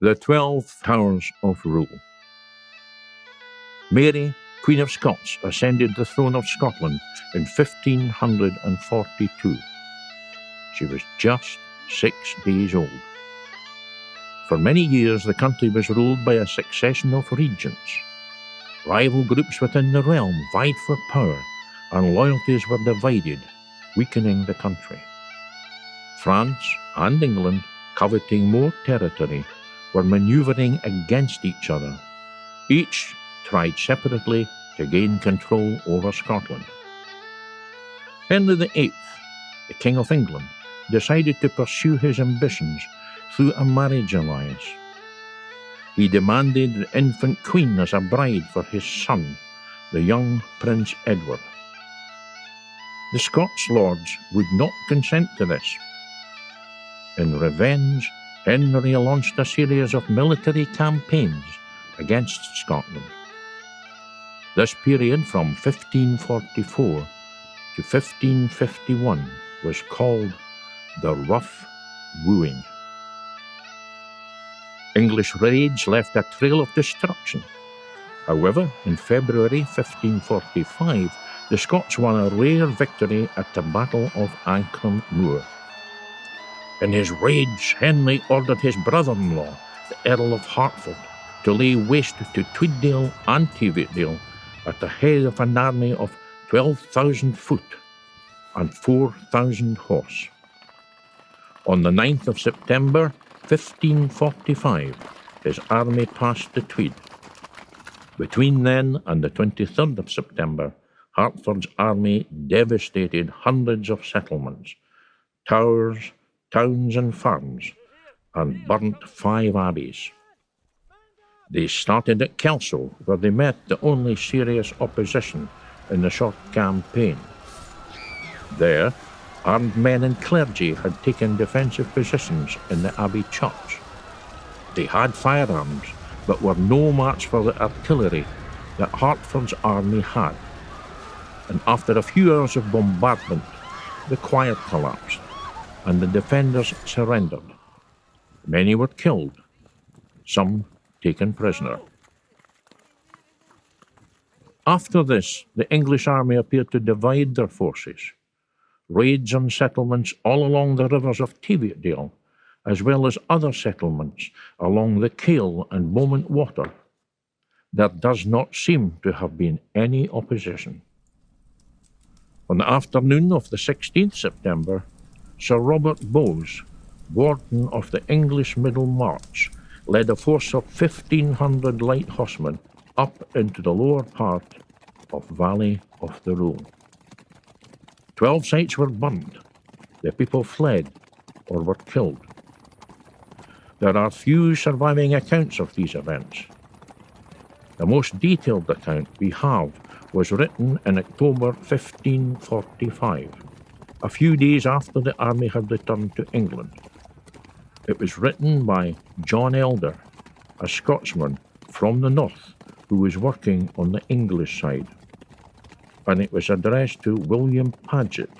The 12 Towers of Rule. Mary, Queen of Scots, ascended the throne of Scotland in 1542. She was just 6 days old. For many years, the country was ruled by a succession of regents. Rival groups within the realm vied for power, and loyalties were divided, weakening the country. France and England, coveting more territory, were manoeuvring against each other. Each tried separately to gain control over Scotland. Henry VIII, the King of England, decided to pursue his ambitions through a marriage alliance. He demanded the infant queen as a bride for his son, the young Prince Edward. The Scots lords would not consent to this. In revenge, Henry launched a series of military campaigns against Scotland. This period from 1544 to 1551 was called the Rough Wooing. English raids left a trail of destruction. However, in February 1545, the Scots won a rare victory at the Battle of Ancram Moor. In his rage, Henry ordered his brother-in-law, the Earl of Hertford, to lay waste to Tweeddale and Teviotdale at the head of an army of 12,000 foot and 4,000 horse. On the 9th of September 1545, his army passed the Tweed. Between then and the 23rd of September, Hertford's army devastated hundreds of settlements, towers, towns and farms, and burnt 5 abbeys. They started at Kelso, where they met the only serious opposition in the short campaign. There, armed men and clergy had taken defensive positions in the Abbey church. They had firearms, but were no match for the artillery that Hertford's army had. And after a few hours of bombardment, the choir collapsed, and the defenders surrendered. Many were killed, some taken prisoner. After this, the English army appeared to divide their forces. Raids on settlements all along the rivers of Teviotdale, as well as other settlements along the Cale and Bowmont Water. There does not seem to have been any opposition. On the afternoon of the 16th September, Sir Robert Bowes, warden of the English Middle March, led a force of 1,500 light horsemen up into the lower part of Valley of the Rule. 12 sites were burned. The people fled or were killed. There are few surviving accounts of these events. The most detailed account we have was written in October 1545, a few days after the army had returned to England. It was written by John Elder, a Scotsman from the north who was working on the English side, and it was addressed to William Paget,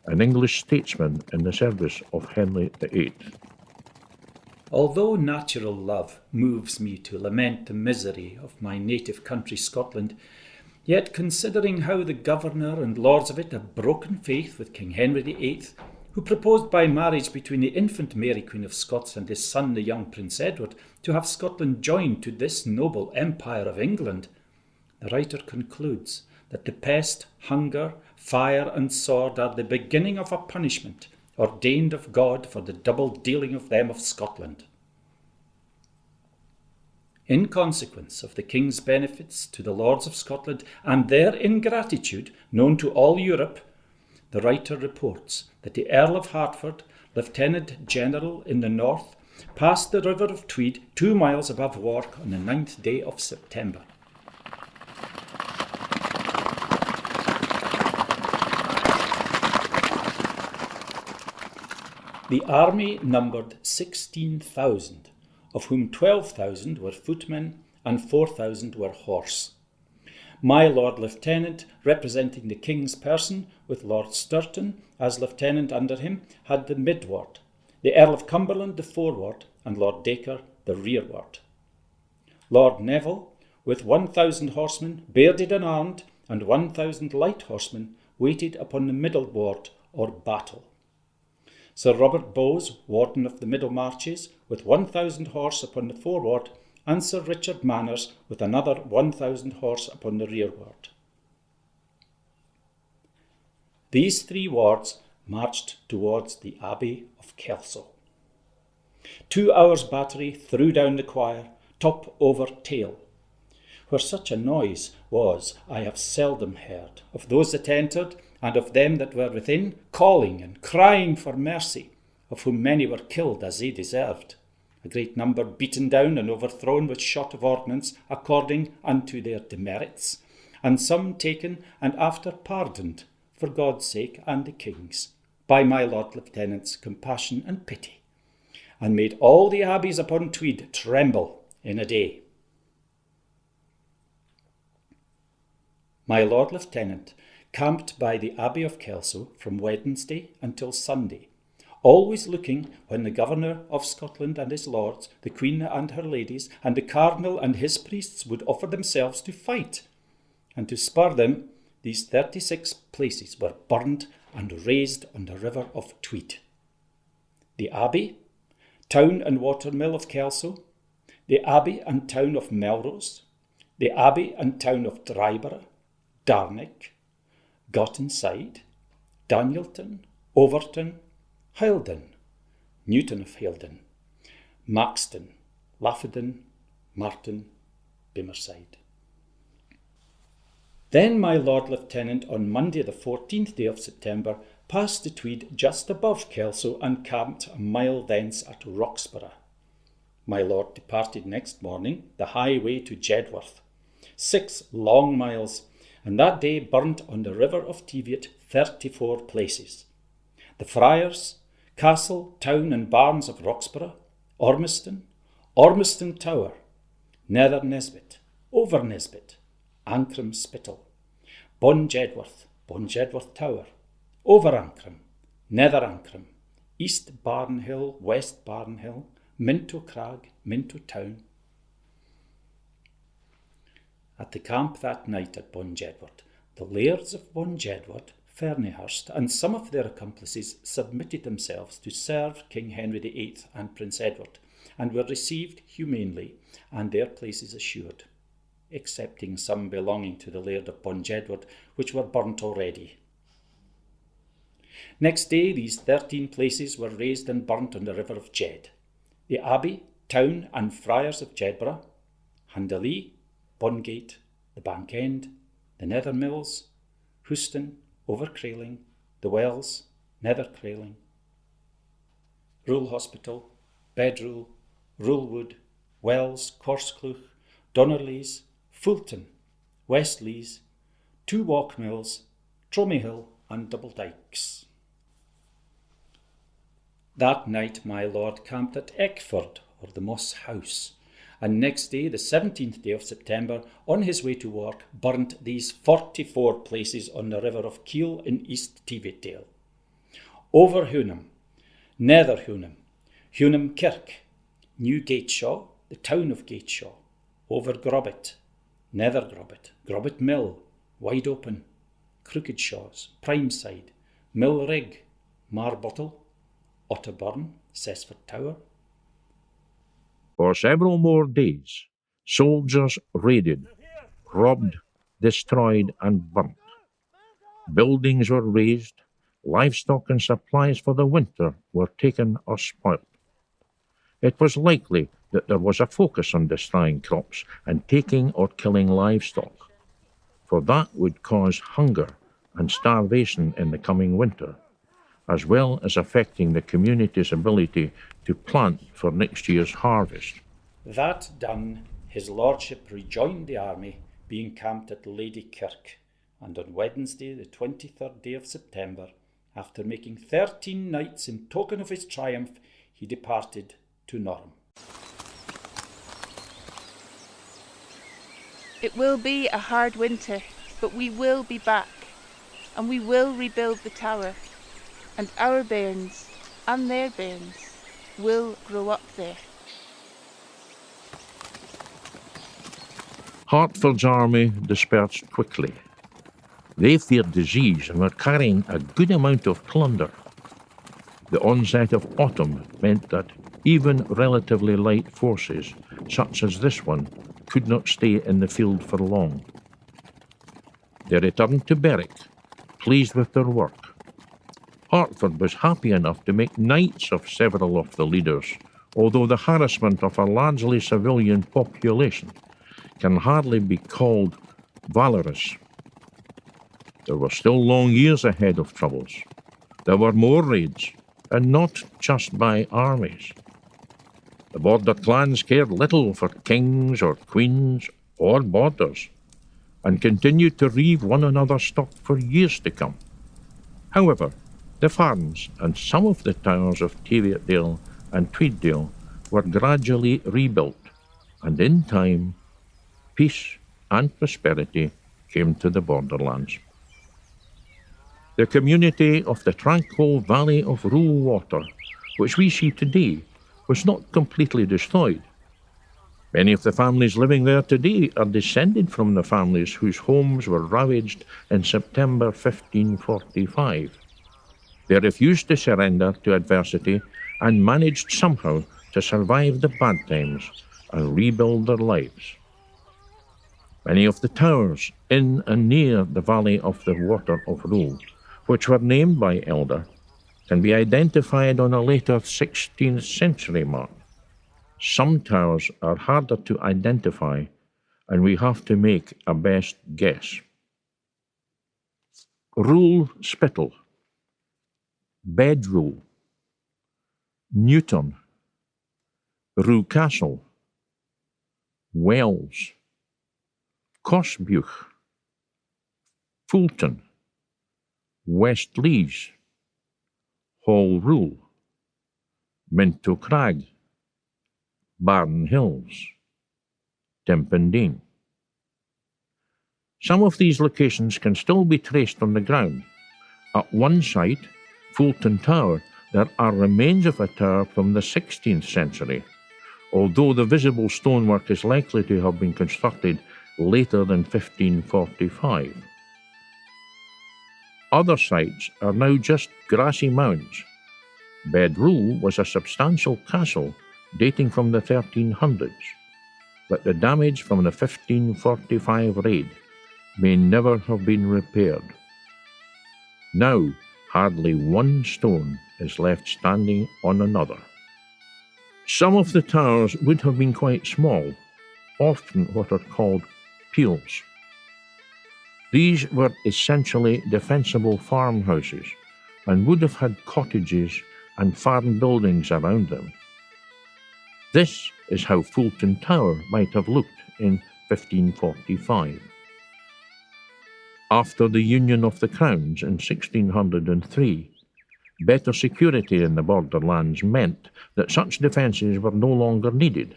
an English statesman in the service of Henry VIII. Although natural love moves me to lament the misery of my native country Scotland, yet considering how the governor and lords of it have broken faith with King Henry VIII, who proposed by marriage between the infant Mary Queen of Scots and his son the young Prince Edward to have Scotland joined to this noble empire of England, the writer concludes that the pest, hunger, fire and sword are the beginning of a punishment ordained of God for the double dealing of them of Scotland. In consequence of the king's benefits to the lords of Scotland and their ingratitude known to all Europe, the writer reports that the Earl of Hertford, Lieutenant General in the north, passed the river of Tweed 2 miles above Wark on the 9th day of September. The army numbered 16,000, of whom 12,000 were footmen and 4,000 were horse. My Lord Lieutenant, representing the King's person, with Lord Sturton as Lieutenant under him, had the midward, the Earl of Cumberland the forward, and Lord Dacre the rearward. Lord Neville, with 1,000 horsemen, bearded and armed, and 1,000 light horsemen, waited upon the middle ward or battle. Sir Robert Bowes, warden of the middle marches, with 1,000 horse upon the forward, and Sir Richard Manners, with another 1,000 horse upon the rearward. These three wards marched towards the Abbey of Kelso. 2 hours' battery threw down the choir, top over tail. Where such a noise was, I have seldom heard, of those that entered, and of them that were within, calling and crying for mercy, of whom many were killed as they deserved, a great number beaten down and overthrown with shot of ordnance, according unto their demerits, and some taken and after pardoned, for God's sake and the King's, by my Lord Lieutenant's compassion and pity, and made all the abbeys upon Tweed tremble in a day. My Lord Lieutenant camped by the Abbey of Kelso from Wednesday until Sunday, always looking when the Governor of Scotland and his lords, the Queen and her ladies, and the Cardinal and his priests would offer themselves to fight, and to spur them, these 36 places were burned and razed on the river of Tweed. The Abbey, town and watermill of Kelso, the Abbey and town of Melrose, the Abbey and town of Dryborough, Darnick, Gottenside, Danielton, Overton, Hildon, Newton of Hildon, Maxton, Laffidon, Marton, Bemerside. Then my Lord Lieutenant on Monday the 14th day of September passed the Tweed just above Kelso and camped a mile thence at Roxburgh. My Lord departed next morning the highway to Jedworth, 6 long miles, and that day burnt on the river of Teviot 34 places. The friars, castle, town and barns of Roxburgh, Ormiston, Ormiston Tower, Nether Nesbit, Over Nesbit, Ancram Spittal, Bon Jedworth Tower, Over Ancram, Nether Ancram, East Barnhill, West Barnhill, Minto Crag, Minto Town. At the camp that night at Bon Jedworth, the lairds of Bon Jedworth, Ferniehurst, and some of their accomplices submitted themselves to serve King Henry VIII and Prince Edward, and were received humanely, and their places assured, excepting some belonging to the laird of Bon Jedworth, which were burnt already. Next day these 13 places were razed and burnt on the river of Jed, the Abbey, town and friars of Jedburgh, Handalee, Bongate, the Bank End, the Nether Mills, Houston, Over Crailing, the Wells, Nether Crailing, Rule Hospital, Bedrule, Rulewood, Wells, Corscleuch, Donnerleys, Fulton, Westleys, 2 Walk Mills, Tromie Hill, and Double Dykes. That night my Lord camped at Eckford, or the Moss House, and next day, the 17th day of September, on his way to work, burnt these 44 places on the river of Kiel in East Teviotdale. Over Huneham, Nether Huneham, Huneham Kirk, New Gateshaw, the town of Gateshaw, over Grobbet, Nether Grobbet, Grobbet Mill, Wide Open, Crooked Shaws, Primeside, Mill Rig, Marbottle, Otterburn, Cessford Tower. For several more days, soldiers raided, robbed, destroyed, and burnt. Buildings were razed, livestock and supplies for the winter were taken or spoilt. It was likely that there was a focus on destroying crops and taking or killing livestock, for that would cause hunger and starvation in the coming winter, as well as affecting the community's ability to plant for next year's harvest. That done, his lordship rejoined the army, being camped at Lady Kirk, and on Wednesday, the 23rd day of September, after making 13 nights in token of his triumph, he departed to Norham. It will be a hard winter, but we will be back, and we will rebuild the tower, and our bairns and their bairns will grow up there. Hertford's army dispersed quickly. They feared disease and were carrying a good amount of plunder. The onset of autumn meant that even relatively light forces, such as this one, could not stay in the field for long. They returned to Berwick, pleased with their work. Hertford was happy enough to make knights of several of the leaders, although the harassment of a largely civilian population can hardly be called valorous. There were still long years ahead of troubles. There were more raids, and not just by armies. The border clans cared little for kings or queens or borders, and continued to reave one another's stock for years to come. However, the farms and some of the towers of Teviotdale and Tweeddale were gradually rebuilt, and in time, peace and prosperity came to the borderlands. The community of the tranquil valley of Rule Water, which we see today, was not completely destroyed. Many of the families living there today are descended from the families whose homes were ravaged in September 1545. They refused to surrender to adversity and managed somehow to survive the bad times and rebuild their lives. Many of the towers in and near the valley of the Water of Rule, which were named by Elder, can be identified on a later 16th century mark. Some towers are harder to identify, and we have to make a best guess. Rule Spittal, Bedrule, Newton, Rue Castle, Wells, Cosbuch, Fulton, West Lees, Hall Rule, Minto Crag, Barn Hills, Timpendine. Some of these locations can still be traced on the ground. At one site, Fulton Tower, there are remains of a tower from the 16th century, although the visible stonework is likely to have been constructed later than 1545. Other sites are now just grassy mounds. Bedrule was a substantial castle dating from the 1300s, but the damage from the 1545 raid may never have been repaired. Now, hardly one stone is left standing on another. Some of the towers would have been quite small, often what are called peels. These were essentially defensible farmhouses and would have had cottages and farm buildings around them. This is how Fulton Tower might have looked in 1545. After the Union of the Crowns in 1603, better security in the borderlands meant that such defences were no longer needed.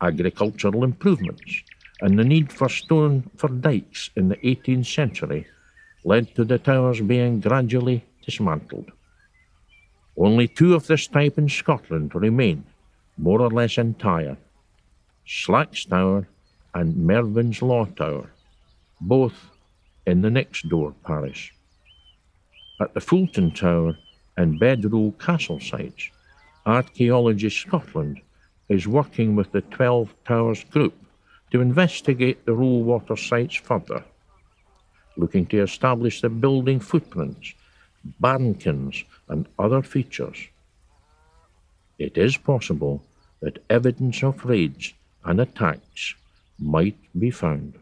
Agricultural improvements and the need for stone for dikes in the 18th century led to the towers being gradually dismantled. Only two of this type in Scotland remain, more or less entire: Slack's Tower and Mervyn's Law Tower, both in the next door parish. At the Fulton Tower and Bedrule Castle sites, Archaeology Scotland is working with the 12 Towers group to investigate the Rule Water sites further, looking to establish the building footprints, barnkins, and other features. It is possible that evidence of raids and attacks might be found.